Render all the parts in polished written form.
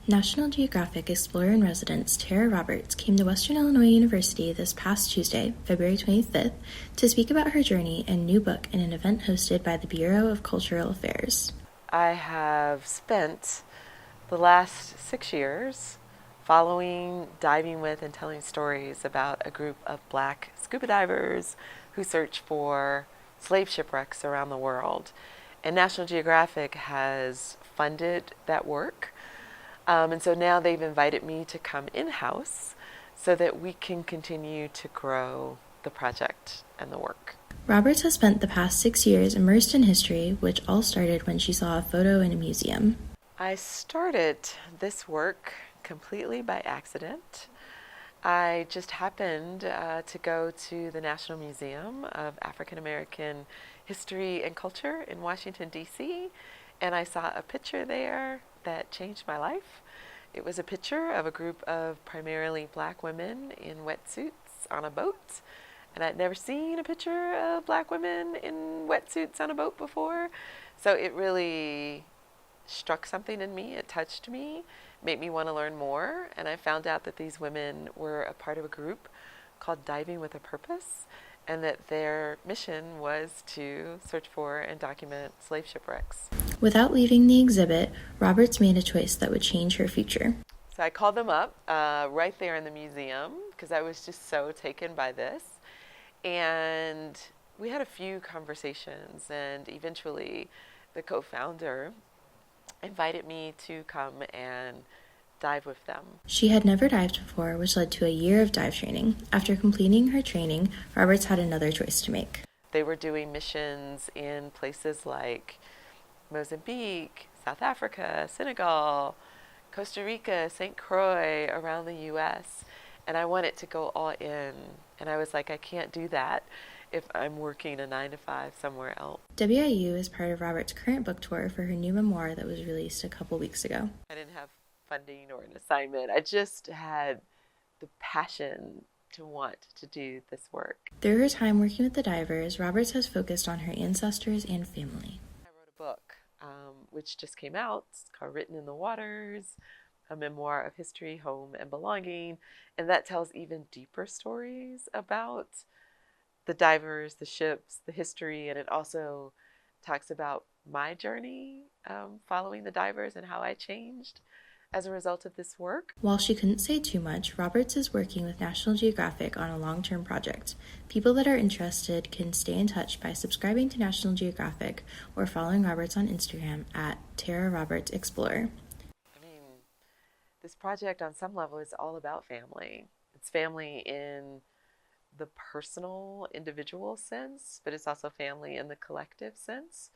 National Geographic Explorer in Residence Tara Roberts came to Western Illinois University this past Tuesday, February 25th, to speak about her journey and new book in an event hosted by the Bureau of Cultural Affairs. I have spent the last 6 years following, diving with, and telling stories about a group of Black scuba divers who search for slave shipwrecks around the world. And National Geographic has funded that work. And so now they've invited me to come in-house so that we can continue to grow the project and the work. Roberts has spent the past 6 years immersed in history, which all started when she saw a photo in a museum. I started this work completely by accident. I just happened to go to the National Museum of African American History and Culture in Washington, D.C., and I saw a picture there that changed my life. It was a picture of a group of primarily Black women in wetsuits on a boat, and I'd never seen a picture of Black women in wetsuits on a boat before, so it really struck something in me. It touched me, made me want to learn more, and I found out that these women were a part of a group called Diving with a Purpose, and that their mission was to search for and document slave shipwrecks. Without leaving the exhibit, Roberts made a choice that would change her future. So I called them up right there in the museum because I was just so taken by this. And we had a few conversations, and eventually the co-founder invited me to come and dive with them. She had never dived before, which led to a year of dive training. After completing her training, Roberts had another choice to make. They were doing missions in places like Mozambique, South Africa, Senegal, Costa Rica, St. Croix, around the U.S., and I wanted to go all in. And I was like, I can't do that if I'm working a 9-to-5 somewhere else. WIU is part of Roberts' current book tour for her new memoir that was released a couple weeks ago. I didn't have funding or an assignment. I just had the passion to want to do this work. Through her time working with the divers, Roberts has focused on her ancestors and family. I wrote a book, which just came out. It's called Written in the Waters, a memoir of history, home, and belonging. And that tells even deeper stories about the divers, the ships, the history, and it also talks about my journey following the divers and how I changed as a result of this work. While she couldn't say too much, Roberts is working with National Geographic on a long-term project. People that are interested can stay in touch by subscribing to National Geographic or following Roberts on Instagram at Tara Roberts Explorer. This project on some level is all about family. It's family in the personal, individual sense, but it's also family in the collective sense.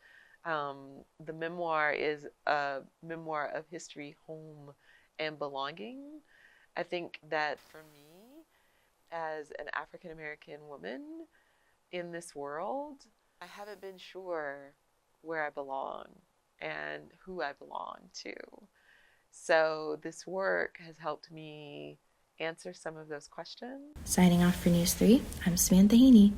The memoir is a memoir of history, home, and belonging. I think that for me, as an African American woman in this world, I haven't been sure where I belong and who I belong to. So this work has helped me answer some of those questions. Signing off for News 3, I'm Samantha Haney.